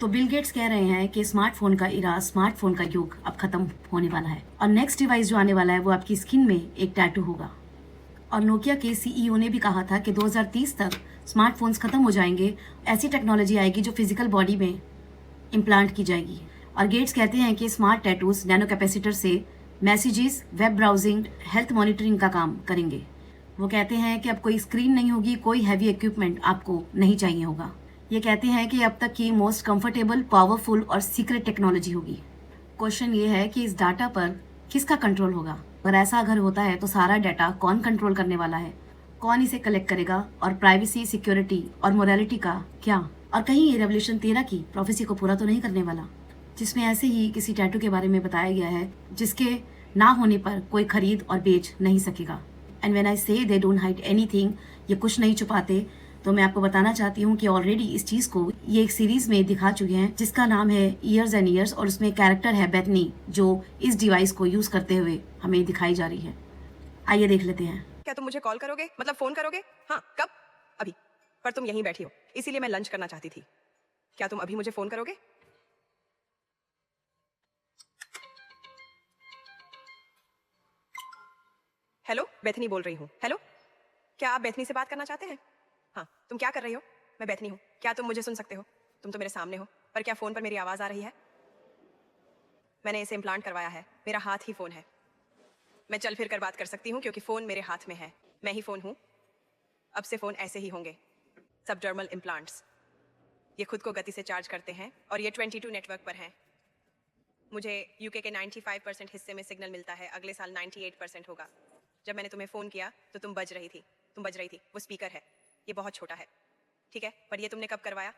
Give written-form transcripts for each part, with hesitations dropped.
तो Bill Gates कह रहे हैं कि स्मार्टफोन का इरा, स्मार्टफोन का युग अब खत्म होने वाला है और नेक्स्ट डिवाइस जो आने वाला है वो आपकी स्किन में एक टैटू होगा। और नोकिया के सीईओ ने भी कहा था कि 2030 तक स्मार्टफोन्स खत्म हो जाएंगे, ऐसी टेक्नोलॉजी आएगी जो फिजिकल बॉडी में इम्प्लांट की जाएगी। और गेट्स कहते हैं कि स्मार्ट टैटूज नैनो कैपेसिटर से messages, web browsing, health monitoring का काम करेंगे। वो कहते हैं कि अब कोई स्क्रीन नहीं होगी, कोई हैवी इक्विपमेंट आपको नहीं चाहिए होगा। ये कहते हैं कि अब तक की मोस्ट कंफर्टेबल, पावरफुल और सीक्रेट टेक्नोलॉजी होगी। क्वेश्चन ये है कि इस डाटा पर किसका कंट्रोल होगा? अगर ऐसा अगर होता है तो सारा डाटा कौन कंट्रोल करने वाला है, कौन इसे कलेक्ट करेगा, और प्राइवेसी, सिक्योरिटी और मोरालिटी का क्या? और कहीं ये रेवोल्यूशन 13 की प्रोफेसी को पूरा तो नहीं करने वाला, जिसमें ऐसे ही किसी टैटू के बारे में बताया गया है जिसके ना होने पर कोई खरीद और बेच नहीं सकेगा। एंड व्हेन आई से दे डोंट हाइड एनीथिंग, ये कुछ नहीं छुपाते, तो मैं आपको बताना चाहती हूँ कि ऑलरेडी इस चीज को ये एक सीरीज में दिखा चुके हैं जिसका नाम है ईयर्स एंड ईयर्स, और उसमें कैरेक्टर है बेथनी जो इस डिवाइस को यूज करते हुए हमें दिखाई जा रही है। आइए देख लेते हैं। क्या तुम मुझे कॉल करोगे, मतलब फोन करोगे? हाँ, कब? अभी। पर तुम यहीं बैठी हो, इसीलिए मैं लंच करना चाहती थी। क्या तुम अभी मुझे फोन करोगे? हेलो, बेथनी बोल रही हूँ। हेलो, क्या आप बेथनी से बात करना चाहते हैं? हाँ, तुम क्या कर रही हो? मैं बेथनी हूँ। क्या तुम मुझे सुन सकते हो? तुम तो मेरे सामने हो, पर क्या फोन पर मेरी आवाज आ रही है? मैंने इसे इम्प्लांट करवाया है, मेरा हाथ ही फोन है। मैं चल फिर कर बात कर सकती हूँ क्योंकि फोन मेरे हाथ में है, मैं ही फोन हूँ। अब से फोन ऐसे ही होंगे, सबडर्मल इम्प्लांट्स। ये खुद को गति से चार्ज करते हैं और ये 22 नेटवर्क पर हैं। मुझे यूके के 95% हिस्से में सिग्नल मिलता है, अगले साल 98% होगा। जब मैंने तुम्हें फ़ोन किया तो तुम बज रही थी। वो स्पीकर है, ये बहुत छोटा है, ठीक है? पर ये तुमने कब करवाया?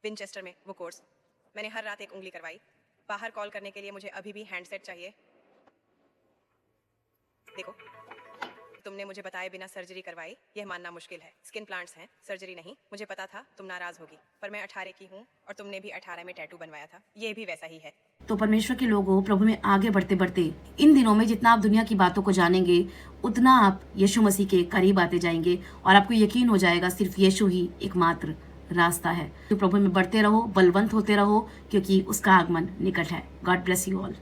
विनचेस्टर में वो कोर्स। मैंने हर रात एक उंगली करवाई। बाहर कॉल करने के लिए मुझे अभी भी हैंडसेट चाहिए। देखो, तुमने मुझे बताए बिना सर्जरी करवाई, यह मानना मुश्किल है। स्किन प्लांट्स हैं, सर्जरी नहीं। मुझे पता था तुम नाराज होगी, पर मैं 18 की हूँ और तुमने भी 18 में टैटू बनवाया था, ये भी वैसा ही है। तो परमेश्वर के लोगों, प्रभु में आगे बढ़ते बढ़ते इन दिनों में जितना आप दुनिया की बातों को जानेंगे उतना आप यीशु मसीह के करीब आते जाएंगे और आपको यकीन हो जाएगा सिर्फ यीशु ही एकमात्र रास्ता है। तो प्रभु में बढ़ते रहो, बलवंत होते रहो, क्योंकि उसका आगमन निकट है। God bless you all.